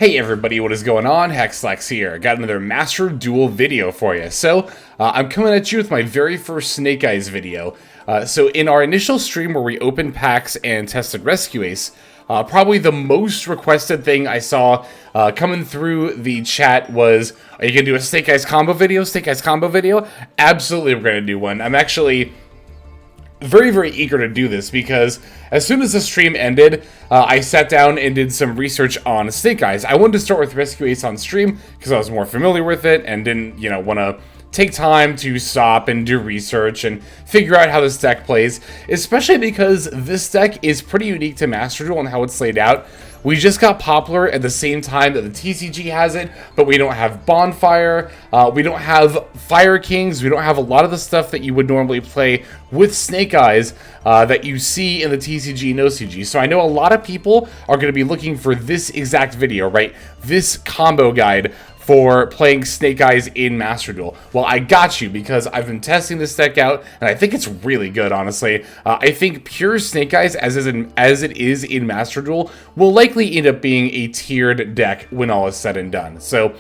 Hey everybody, what is going on? Hexlex here. Got another Master Duel video for you. So, I'm coming at you with my very first Snake Eyes video. So in our initial stream where we opened packs and tested Rescue Ace, probably the most requested thing I saw coming through the chat was, are you going to do a Snake Eyes combo video? Snake Eyes combo video? Absolutely, we're going to do one. I'm actually very eager to do this because as soon as the stream ended, I sat down and did some research on Snake Eyes. I wanted to start with Rescue Ace on stream because I was more familiar with it and didn't, want to take time to stop and do research and figure out how this deck plays, especially because this deck is pretty unique to Master Duel and how it's laid out. We just got Poplar at the same time that the TCG has it, but we don't have Bonfire, we don't have Fire Kings, we don't have a lot of the stuff that you would normally play with Snake Eyes that you see in the TCG and OCG. So I know a lot of people are going to be looking for this exact video, right? This combo guide for playing Snake Eyes in Master Duel. Well, I got you because I've been testing this deck out, and I think it's really good, honestly. I think pure Snake Eyes, as it is in Master Duel, will likely end up being a tiered deck when all is said and done. So,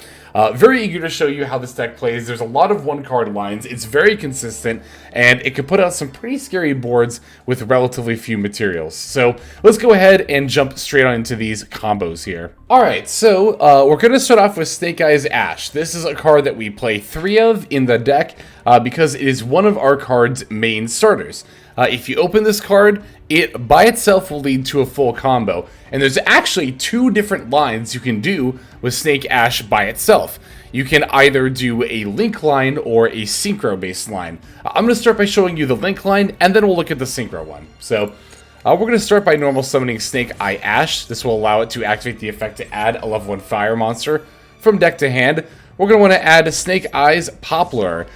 very eager to show you how this deck plays. There's a lot of one-card lines. It's very consistent, and it can put out some pretty scary boards with relatively few materials. So let's go ahead and jump straight on into these combos here. Alright, so we're going to start off with Snake Eyes Ash. This is a card that we play 3 of in the deck because it is one of our card's main starters. If you open this card, it by itself will lead to a full combo. And there's actually 2 different lines you can do with Snake Ash by itself. You can either do a link line or a synchro based line. I'm going to start by showing you the link line, and then we'll look at the synchro one. So we're going to start by normal summoning Snake Eye Ash. This will allow it to activate the effect to add a level 1 fire monster from deck to hand. We're going to want to add Snake Eyes Poplar.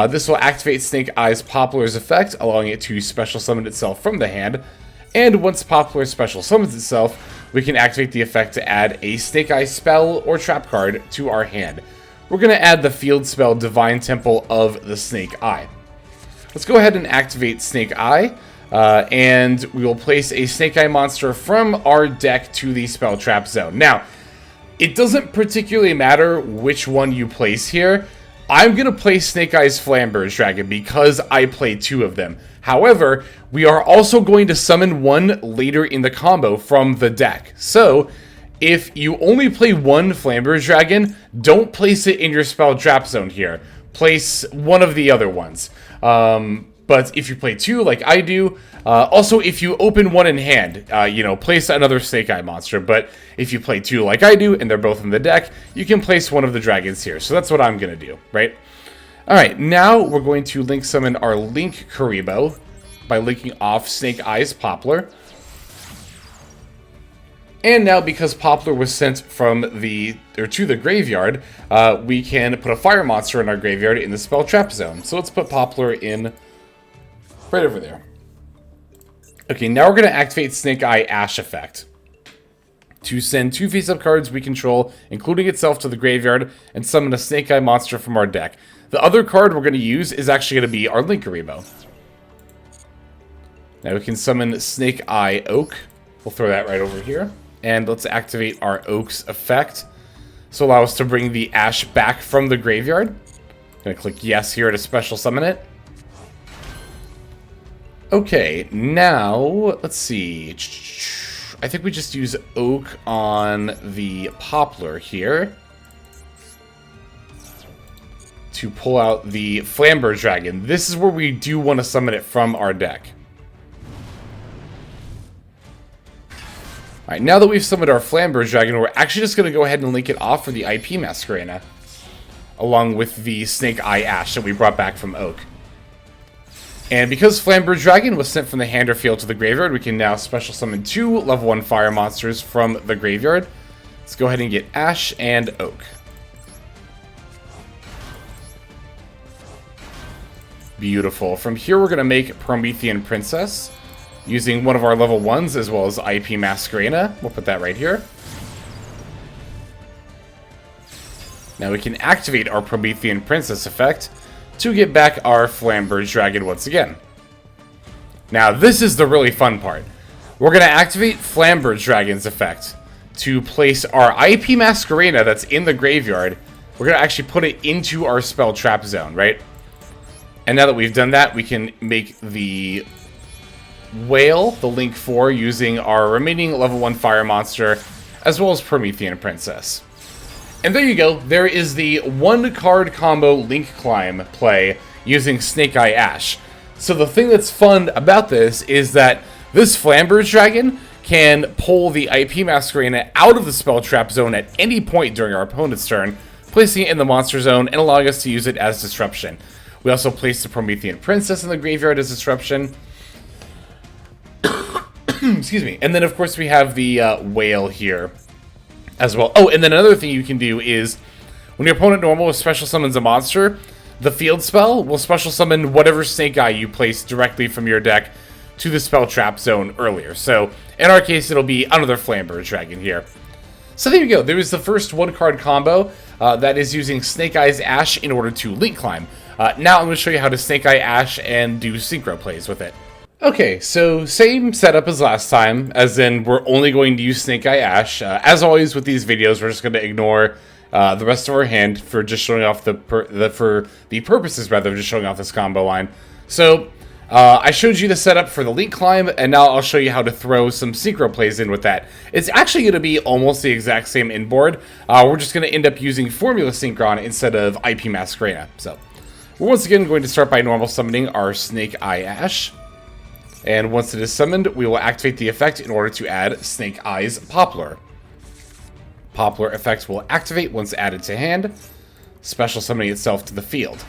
This will activate Snake Eyes Poplar's effect, allowing it to special summon itself from the hand. And once Poplar special summons itself, we can activate the effect to add a Snake Eye spell or trap card to our hand. We're going to add the field spell Divine Temple of the Snake Eye. Let's go ahead and activate Snake Eye, and we will place a Snake Eye monster from our deck to the spell trap zone. Now, it doesn't particularly matter which one you place here. I'm going to play Snake Eyes Flamberge Dragon because I play 2 of them. However, we are also going to summon one later in the combo from the deck. So, if you only play one Flamberge Dragon, don't place it in your spell trap zone here. Place one of the other ones. But if you play 2 like I do, also if you open one in hand, place another Snake Eye monster. But if you play 2 like I do, and they're both in the deck, you can place one of the dragons here. So that's what I'm going to do, right? Alright, now we're going to link summon our Link Karibo by linking off Snake Eyes Poplar. And now, because Poplar was sent from to the graveyard, we can put a fire monster in our graveyard in the spell trap zone. So let's put Poplar in right over there. Okay, now we're going to activate Snake Eye Ash effect to send 2 face-up cards we control, including itself, to the graveyard and summon a Snake Eye monster from our deck. The other card we're going to use is actually going to be our Link Karibo. Now we can summon Snake Eye Oak. We'll throw that right over here. And let's activate our Oak's effect. This will allow us to bring the Ash back from the graveyard. I'm going to click yes here to special summon it. Okay, now, let's see. I think we just use Oak on the Poplar here to pull out the Flamberge Dragon. This is where we do want to summon it from our deck. Alright, now that we've summoned our Flamberge Dragon, we're actually just going to go ahead and link it off for the IP Masquerena, along with the Snake Eye Ash that we brought back from Oak. And because Flamberge Dragon was sent from the hand or field to the graveyard, we can now special summon 2 level 1 fire monsters from the graveyard. Let's go ahead and get Ash and Oak. Beautiful. From here, we're going to make Promethean Princess using one of our level 1s as well as IP Masquerena. We'll put that right here. Now we can activate our Promethean Princess effect to get back our Flamberge Dragon once again. Now this is the really fun part. We're going to activate Flamberge Dragon's effect to place our IP Masquerena that's in the graveyard. We're going to actually put it into our spell trap zone, right? And now that we've done that, we can make the Whale, the Link 4, using our remaining level 1 fire monster, as well as Promethean Princess. And there you go. There is the 1-card combo Link Climb play using Snake Eye Ash. So the thing that's fun about this is that this Flamberge Dragon can pull the IP Masquerena out of the spell trap zone at any point during our opponent's turn, placing it in the monster zone and allowing us to use it as disruption. We also place the Promethean Princess in the graveyard as disruption. Excuse me. And then, of course, we have the Whale here as well. Oh, and then another thing you can do is when your opponent normal special summons a monster, the field spell will special summon whatever Snake Eye you place directly from your deck to the spell trap zone earlier. So, in our case, it'll be another Flamberge Dragon here. So there you go. There is the first 1-card combo that is using Snake Eye's Ash in order to Link Climb. Now I'm going to show you how to Snake Eye Ash and do synchro plays with it. Okay, so same setup as last time, as in we're only going to use Snake Eye Ash. As always with these videos, we're just going to ignore the rest of our hand for just showing off for the purposes rather of just showing off this combo line. So I showed you the setup for the Link Climb, and now I'll show you how to throw some synchro plays in with that. It's actually going to be almost the exact same inboard. We're just going to end up using Formula Synchron instead of IP Masquerena. So we're once again going to start by normal summoning our Snake Eye Ash. And once it is summoned, we will activate the effect in order to add Snake Eye's Poplar. Poplar effect will activate once added to hand, special summoning itself to the field,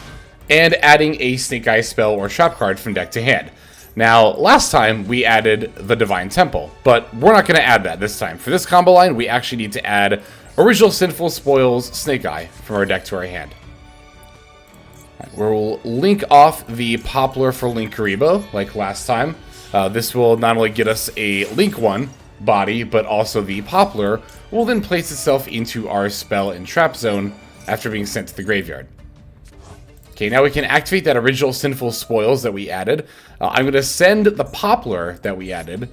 and adding a Snake Eye spell or trap card from deck to hand. Now, last time we added the Divine Temple, but we're not going to add that this time. For this combo line, we actually need to add Original Sinful Spoils Snake Eye from our deck to our hand. We'll link off the Poplar for Linkuriboh, like last time. This will not only get us a Link 1 body, but also the Poplar will then place itself into our spell and trap zone after being sent to the graveyard. Okay, now we can activate that Original Sinful Spoils that we added. I'm going to send the Poplar that we added,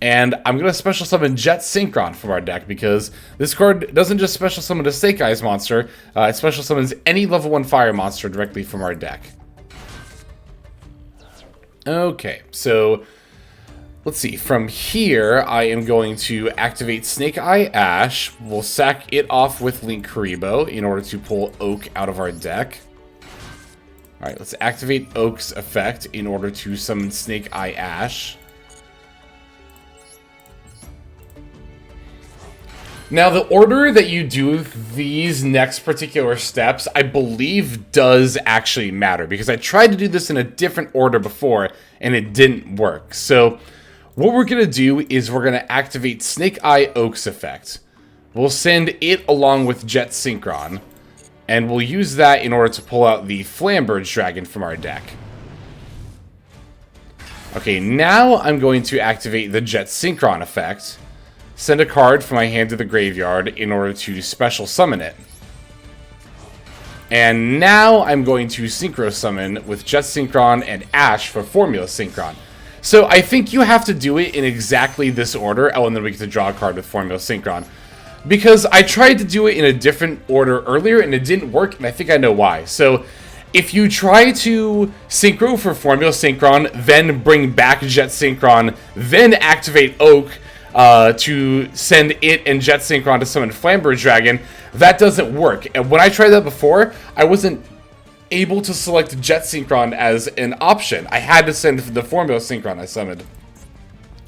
and I'm going to special summon Jet Synchron from our deck, because this card doesn't just special summon a Snake Eyes monster, it special summons any level 1 fire monster directly from our deck. Okay, so let's see. From here, I am going to activate Snake Eye Ash. We'll sack it off with Linkuriboh in order to pull Oak out of our deck. Alright, let's activate Oak's effect in order to summon Snake Eye Ash. Now, the order that you do these next particular steps, I believe, does actually matter, because I tried to do this in a different order before, and it didn't work. So, what we're going to do is we're going to activate Snake Eye Oak's effect. We'll send it along with Jet Synchron, and we'll use that in order to pull out the Flamberge Dragon from our deck. Okay, now I'm going to activate the Jet Synchron effect. Send a card from my hand to the graveyard in order to special summon it. And now I'm going to Synchro Summon with Jet Synchron and Ash for Formula Synchron. So I think you have to do it in exactly this order. Oh, and then we get to draw a card with Formula Synchron. Because I tried to do it in a different order earlier and it didn't work, and I think I know why. So if you try to Synchro for Formula Synchron, then bring back Jet Synchron, then activate Oak, to send it and Jet Synchron to summon Flamberge Dragon, that doesn't work. And when I tried that before, I wasn't able to select Jet Synchron as an option. I had to send the Formula Synchron I summoned.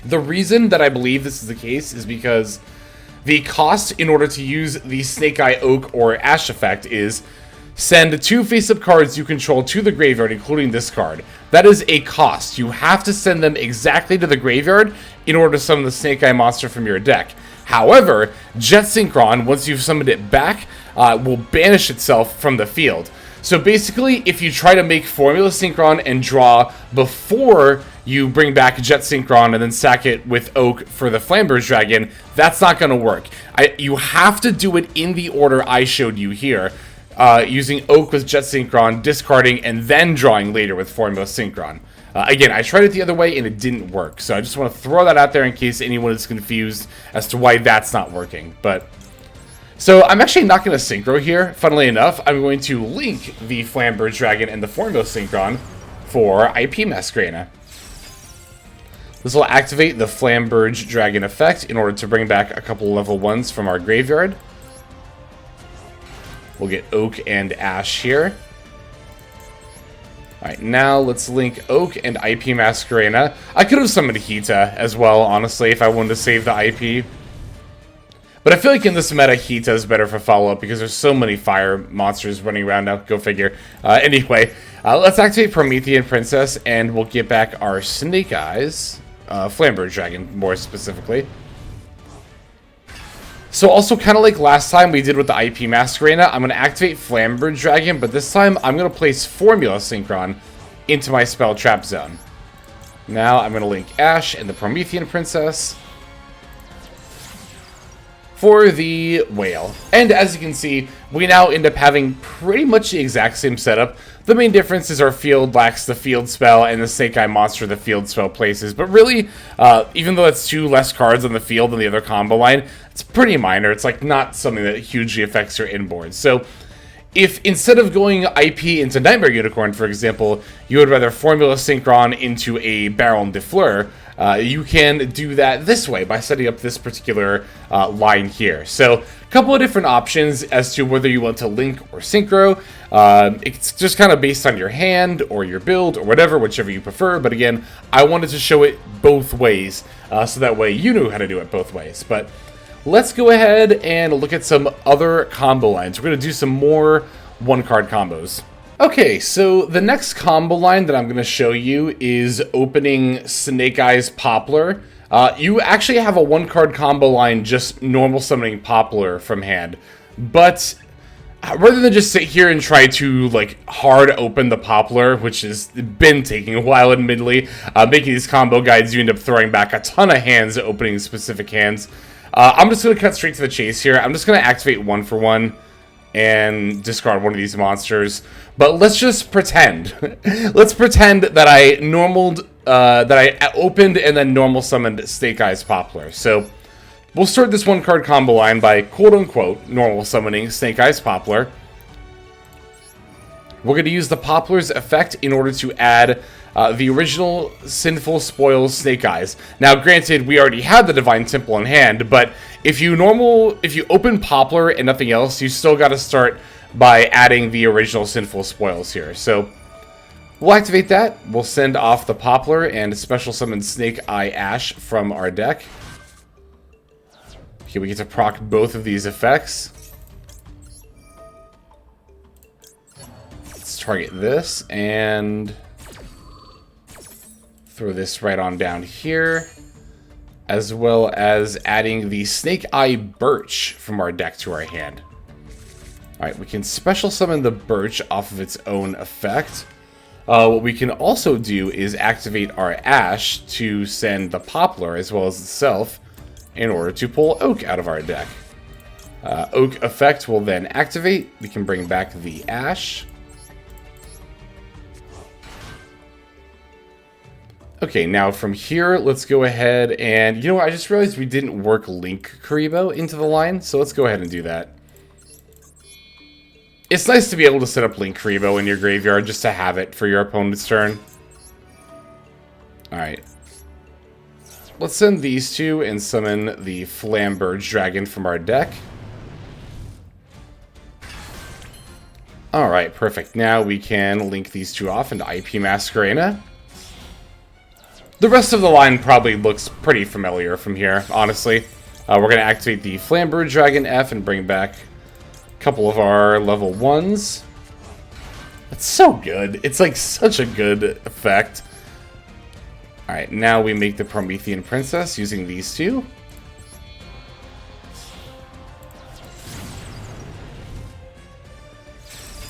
The reason that I believe this is the case is because the cost in order to use the Snake Eye Oak or Ash effect is send 2 face-up cards you control to the graveyard, including this card. That is a cost. You have to send them exactly to the graveyard in order to summon the Snake Eye monster from your deck. However, Jet Synchron, once you've summoned it back, will banish itself from the field. So basically, if you try to make Formula Synchron and draw before you bring back Jet Synchron and then sack it with Oak for the Flamberge Dragon, that's not going to work. You have to do it in the order I showed you here. Using Oak with Jet Synchron, discarding, and then drawing later with Formula Synchron. Again, I tried it the other way and it didn't work, so I just want to throw that out there in case anyone is confused as to why that's not working. But so I'm actually not going to synchro here. Funnily enough, I'm going to link the Flamberge Dragon and the Formula Synchron for IP Masquerena. This will activate the Flamberge Dragon effect in order to bring back a couple level 1s from our graveyard. We'll get Oak and Ash here. Alright, now let's link Oak and IP Masquerena. I could have summoned Hita as well, honestly, if I wanted to save the IP. But I feel like in this meta, Hita is better for follow-up because there's so many fire monsters running around now. Go figure. Anyway, let's activate Promethean Princess, and we'll get back our Snake Eyes. Flamberge Dragon, more specifically. So also, kind of like last time we did with the IP Masquerena, I'm going to activate Flamberge Dragon, but this time I'm going to place Formula Synchron into my spell trap zone. Now I'm going to link Ash and the Promethean Princess for the whale. And as you can see, we now end up having pretty much the exact same setup. The main difference is our field lacks the field spell and the Snake Eye monster the field spell places. But really, even though that's 2 less cards on the field than the other combo line, it's pretty minor. It's like not something that hugely affects your inboard. So if instead of going IP into Nightmare Unicorn, for example, you would rather Formula Synchron into a Baron de Fleur, you can do that this way by setting up this particular line here. So a couple of different options as to whether you want to link or synchro. It's just kind of based on your hand or your build or whatever, whichever you prefer. But again, I wanted to show it both ways so that way you knew how to do it both ways. But let's go ahead and look at some other combo lines. We're going to do some more one-card combos. Okay, so the next combo line that I'm going to show you is opening Snake Eyes Poplar. You actually have a one-card combo line just normal summoning Poplar from hand. But rather than just sit here and try to like hard open the Poplar, which has been taking a while admittedly, making these combo guides, you end up throwing back a ton of hands opening specific hands. I'm just going to cut straight to the chase here. I'm just going to activate 1 for 1 and discard one of these monsters. But let's just pretend. Let's pretend that I opened and then normal summoned Snake Eyes Poplar. So we'll start this one-card combo line by quote-unquote normal summoning Snake Eyes Poplar. We're going to use the Poplar's effect in order to add the original Sinful Spoils Snake Eyes. Now, granted, we already had the Divine Temple in hand, but if you open Poplar and nothing else, you still got to start by adding the original Sinful Spoils here. So we'll activate that. We'll send off the Poplar and special summon Snake Eye Ash from our deck. Okay, we get to proc both of these effects. Let's target this and throw this right on down here, as well as adding the Snake Eye Birch from our deck to our hand. Alright, we can special summon the Birch off of its own effect. What we can also do is activate our Ash to send the Poplar as well as itself in order to pull Oak out of our deck. Oak effect will then activate. We can bring back the Ash. Okay, now from here, let's go ahead and, you know what, I just realized we didn't work Link Karibo into the line, so let's go ahead and do that. It's nice to be able to set up Link Karibo in your graveyard just to have it for your opponent's turn. Alright. Let's send these two and summon the Flamberge Dragon from our deck. Alright, perfect. Now we can link these two off into IP Masquerena. The rest of the line probably looks pretty familiar from here, honestly. We're going to activate the Flamberge Dragon F and bring back a couple of our level 1s. It's so good. It's like such a good effect. Alright, now we make the Promethean Princess using these two.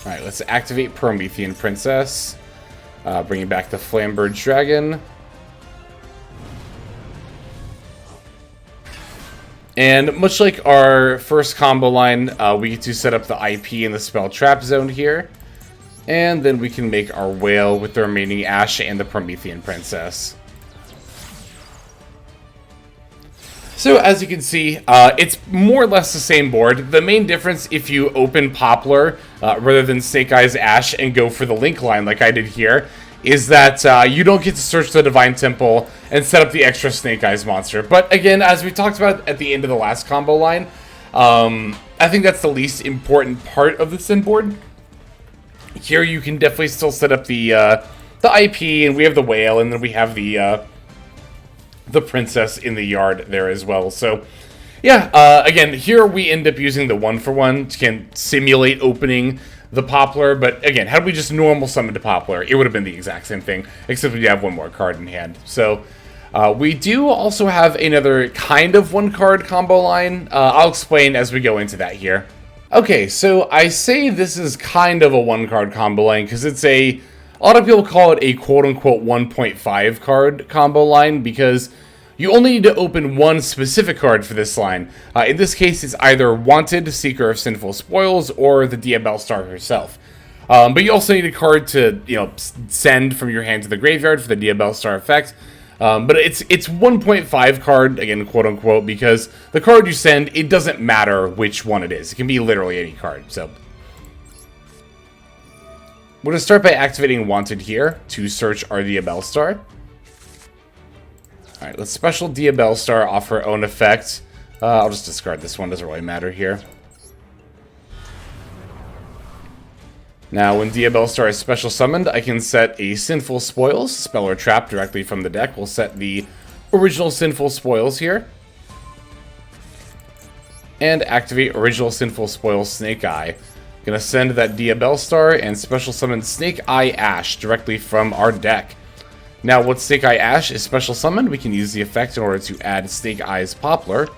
Alright, let's activate Promethean Princess. Bringing back the Flamberge Dragon. And much like our first combo line, we get to set up the IP in the spell trap zone here. And then we can make our whale with the remaining Ash and the Promethean Princess. So as you can see, it's more or less the same board. The main difference if you open Poplar rather than Snake Eyes Ash and go for the link line like I did here, is that you don't get to search the Divine Temple and set up the extra Snake Eyes monster. But again, as we talked about at the end of the last combo line, I think that's the least important part of the Sin board. Here you can definitely still set up the IP, and we have the whale, and then we have the princess in the yard there as well. So yeah, again, here we end up using the 1-for-1 to simulate opening the Poplar, but again, had we just normal summoned to Poplar, it would have been the exact same thing, except we have one more card in hand. So we do also have another kind of 1-card combo line. I'll explain as we go into that here. Okay, so I say this is kind of a 1-card combo line because it's a lot of people call it a quote-unquote 1.5 card combo line because you only need to open one specific card for this line. In this case, it's either Wanted, Seeker of Sinful Spoils, or the Diabellstar herself. But you also need a card to, send from your hand to the graveyard for the Diabellstar effect. But it's 1.5 card, again, quote-unquote, because the card you send, it doesn't matter which one it is. It can be literally any card, so we're going to start by activating Wanted here to search our Diabellstar. Alright, let's special Diabellstar off her own effect. I'll just discard this one, doesn't really matter here. Now, when Diabellstar is special summoned, I can set a Sinful Spoils, spell or trap directly from the deck. We'll set the original Sinful Spoils here. And activate original Sinful Spoils Snake Eye. Gonna send that Diabellstar and special summon Snake Eye Ash directly from our deck. Now, once Snake Eye Ash is special summoned, we can use the effect in order to add Snake Eye's Poplar.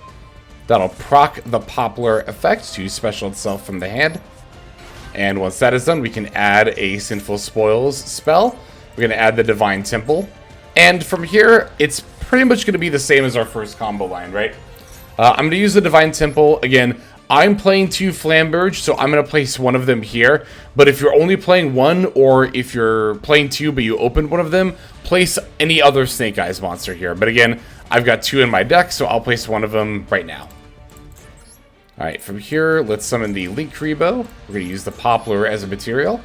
That'll proc the Poplar effect to special itself from the hand. And once that is done, we can add a Sinful Spoils spell. We're going to add the Divine Temple. And from here, it's pretty much going to be the same as our first combo line, right? I'm going to use the Divine Temple. Again, I'm playing 2 Flamberge, so I'm going to place one of them here. But if you're only playing 1, or if you're playing 2 but you opened one of them, place any other Snake Eyes monster here. But again, I've got 2 in my deck, so I'll place one of them right now. Alright, from here, let's summon the Link Rebo. We're going to use the Poplar as a material.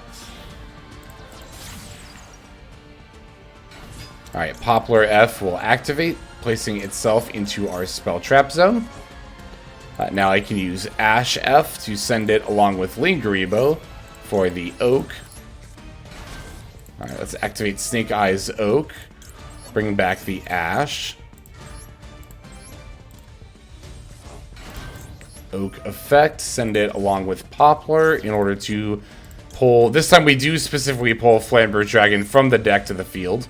Alright, Poplar F will activate, placing itself into our spell trap zone. Now I can use Ash F to send it along with Link Rebo for the Oak. Alright, let's activate Snake Eyes Oak. Bring back the Ash. Oak effect, send it along with Poplar in order to pull, this time we do specifically pull Flamberge Dragon from the deck to the field.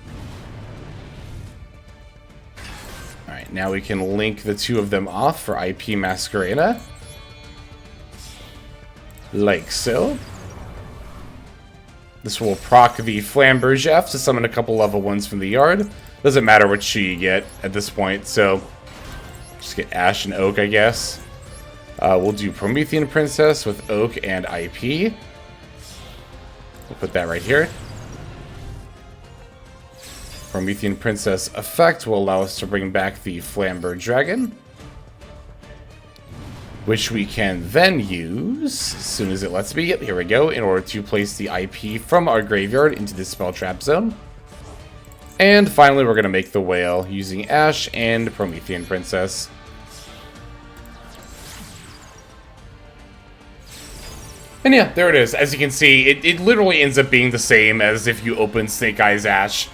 Alright, now we can link the 2 of them off for IP Masquerena. Like so. This will proc the Flamberge F to summon a couple level 1s from the yard. Doesn't matter which you get at this point, so just get Ash and Oak, I guess. We'll do Promethean Princess with Oak and IP. We'll put that right here. Promethean Princess effect will allow us to bring back the Flamberge Dragon, which we can then use as soon as it lets me. Yep, here we go, in order to place the IP from our graveyard into the spell trap zone. And finally, we're going to make the whale using Ash and Promethean Princess. And yeah, there it is. As you can see, it literally ends up being the same as if you open Snake Eyes Ash.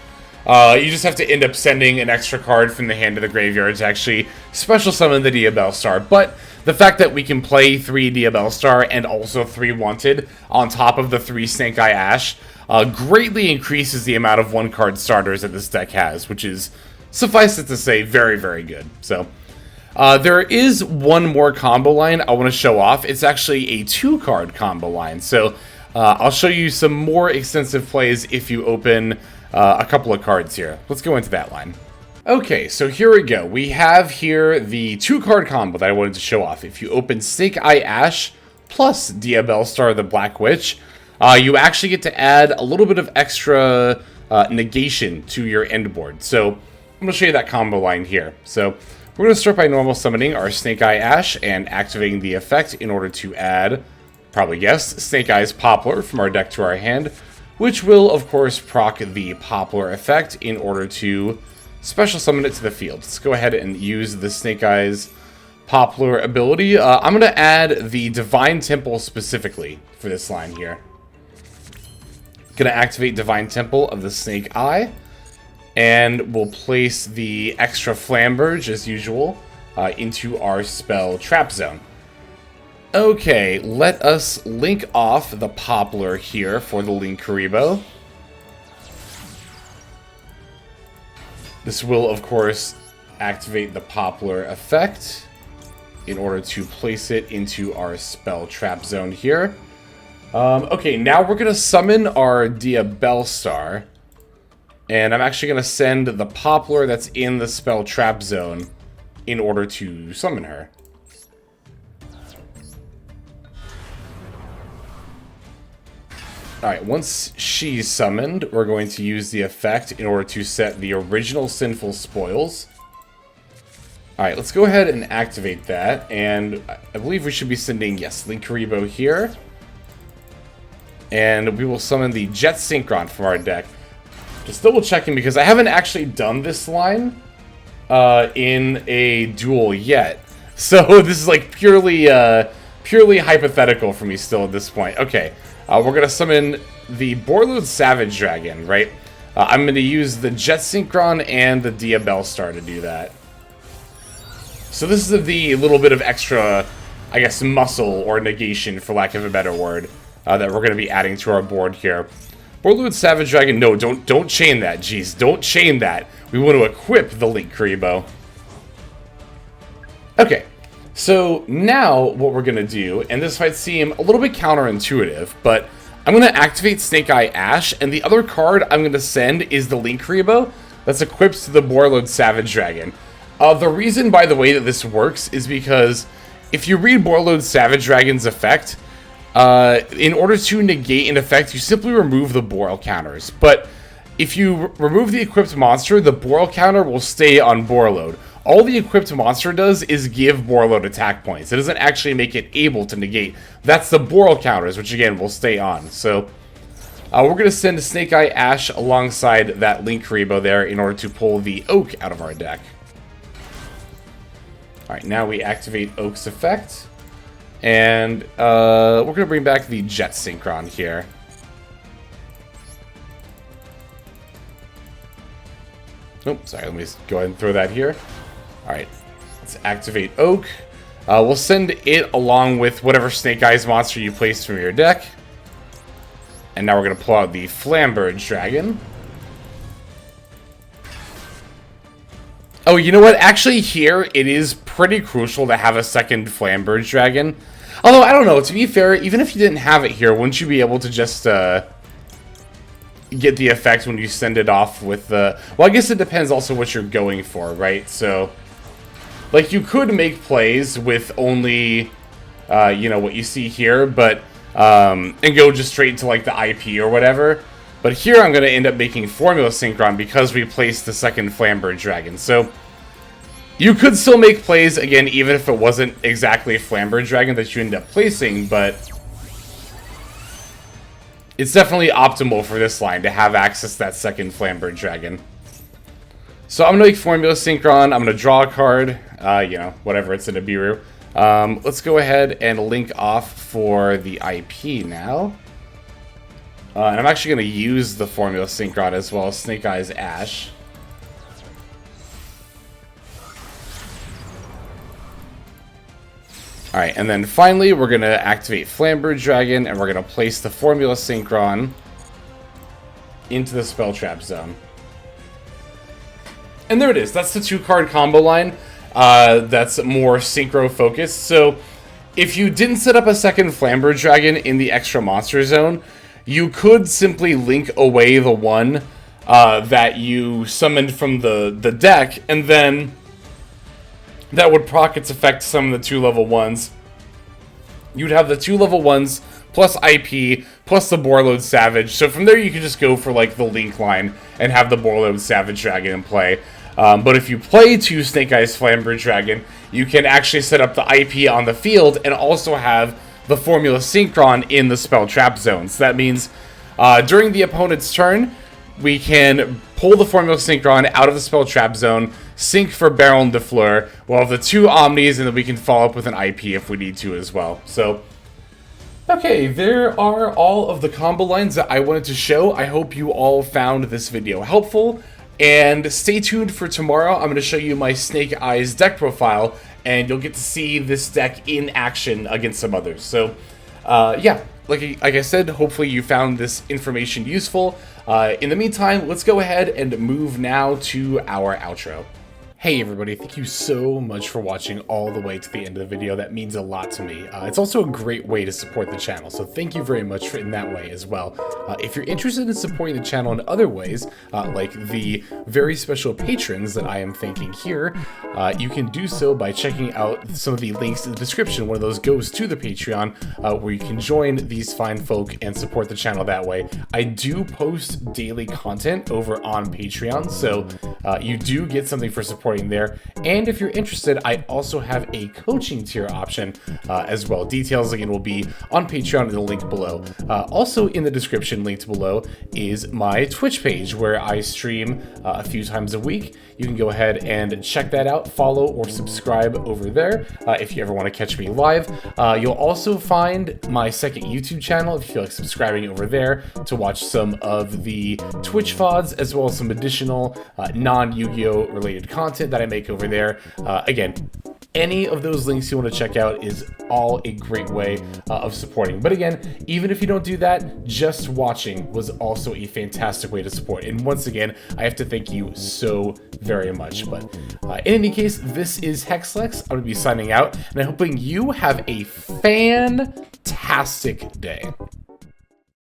You just have to end up sending an extra card from the hand to the graveyard to actually special summon the Diabellstar. But the fact that we can play 3 Diabellstar and also 3 Wanted on top of the 3 Snake Eye Ash greatly increases the amount of 1-card starters that this deck has, which is, suffice it to say, very, very good. So there is one more combo line I want to show off. It's actually a 2-card combo line. So I'll show you some more extensive plays if you open a couple of cards here. Let's go into that line. Okay, so here we go. We have here the 2-card combo that I wanted to show off. If you open Snake Eye Ash plus Diabellstar the Black Witch, you actually get to add a little bit of extra negation to your end board. So I'm going to show you that combo line here. So we're going to start by normal summoning our Snake Eye Ash and activating the effect in order to add, probably guessed, Snake Eye's Poplar from our deck to our hand, which will, of course, proc the Poplar effect in order to special summon it to the field. Let's go ahead and use the Snake Eye's Poplar ability. I'm going to add the Divine Temple specifically for this line here. Going to activate Divine Temple of the Snake Eye, and we'll place the extra Flamberge, as usual, into our spell Trap Zone. Okay, let us link off the Poplar here for the Linkuriboh. This will, of course, activate the Poplar effect in order to place it into our spell Trap Zone here. Okay, now we're going to summon our Diabellstar. And I'm actually going to send the Poplar that's in the spell Trap Zone in order to summon her. Alright, once she's summoned, we're going to use the effect in order to set the original Sinful Spoils. Alright, let's go ahead and activate that. And I believe we should be sending, yes, Linkuriboh here. And we will summon the Jet Synchron from our deck. Just double checking because I haven't actually done this line in a duel yet. So this is like purely hypothetical for me still at this point. Okay. We're going to summon the Borreload Savage Dragon, right? I'm going to use the Jet Synchron and the Diabellstar to do that. So this is the little bit of extra, I guess, muscle or negation, for lack of a better word, that we're going to be adding to our board here. Borreload Savage Dragon, no, don't chain that, jeez, don't chain that. We want to equip the Linkuriboh. Okay. So now what we're going to do, and this might seem a little bit counterintuitive, but I'm going to activate Snake Eye Ash, and the other card I'm going to send is the Linkuriboh that's equipped to the Borreload Savage Dragon. The reason, by the way, that this works is because if you read Borreload Savage Dragon's effect, in order to negate an effect, you simply remove the Borrel counters. But if you remove the equipped monster, the Borrel counter will stay on Borreload. All the equipped monster does is give Borreload attack points. It doesn't actually make it able to negate. That's the Borrel counters, which again will stay on. So we're going to send Snake Eye Ash alongside that Linkuriboh there in order to pull the Oak out of our deck. Alright, now we activate Oak's effect. And we're going to bring back the Jet Synchron here. Nope, sorry, let me just go ahead and throw that here. Alright, let's activate Oak. We'll send it along with whatever Snake Eyes monster you place from your deck. And now we're going to pull out the Flamberge Dragon. Oh, you know what? Actually, here, it is pretty crucial to have a second Flamberge Dragon. Although, I don't know, to be fair, even if you didn't have it here, wouldn't you be able to just get the effect when you send it off with the... Well, I guess it depends also what you're going for, right? So, like, you could make plays with only, you know, what you see here, but, and go just straight into, like, the IP or whatever. But here I'm going to end up making Formula Synchron because we placed the second Flamberge Dragon. So, you could still make plays, again, even if it wasn't exactly a Flamberge Dragon that you end up placing, but it's definitely optimal for this line to have access to that second Flamberge Dragon. So I'm going to make Formula Synchron. I'm going to draw a card, you know, whatever, it's in a Biru. Let's go ahead and link off for the IP now. And I'm actually going to use the Formula Synchron as well as Snake Eyes Ash. Alright, and then finally we're going to activate Flamberge Dragon and we're going to place the Formula Synchron into the Spell Trap Zone. And there it is. That's the 2-card combo line that's more Synchro focused. So if you didn't set up a second Flamberge Dragon in the extra monster zone, you could simply link away the one that you summoned from the deck, and then that would proc its effect some of the 2 level 1s. You'd have the 2 level 1s plus IP plus the Boarload Savage. So from there, you can just go for like the Link line and have the Boarload Savage Dragon in play. But if you play 2 Snake Eyes Flamber Dragon, you can actually set up the IP on the field and also have the Formula Synchron in the spell trap zone. So that means during the opponent's turn, we can pull the Formula Synchron out of the spell trap zone, sync for Baron de Fleur. We'll have the 2 Omnis, and then we can follow up with an IP if we need to as well. So, okay, there are all of the combo lines that I wanted to show. I hope you all found this video helpful. And stay tuned for tomorrow. I'm going to show you my Snake Eyes deck profile, and you'll get to see this deck in action against some others. So, yeah, like I said, hopefully you found this information useful. In the meantime, let's go ahead and move now to our outro. Hey everybody, thank you so much for watching all the way to the end of the video. That means a lot to me. It's also a great way to support the channel, so thank you very much in that way as well. If you're interested in supporting the channel in other ways, like the very special patrons that I am thanking here, you can do so by checking out some of the links in the description. One of those goes to the Patreon, where you can join these fine folk and support the channel that way. I do post daily content over on Patreon, so you do get something for supporting there. And if you're interested, I also have a coaching tier option as well. Details again will be on Patreon in the link below. Also in the description linked below is my Twitch page where I stream a few times a week. You can go ahead and check that out, follow or subscribe over there if you ever want to catch me live. You'll also find my second YouTube channel if you feel like subscribing over there to watch some of the Twitch VODs as well as some additional non-Yu-Gi-Oh related content that I make over there. Again, any of those links you want to check out is all a great way of supporting. But again, even if you don't do that, just watching was also a fantastic way to support. And once again, I have to thank you so very much. But in any case, this is Hexlex. I'm going to be signing out, and I'm hoping you have a fantastic day.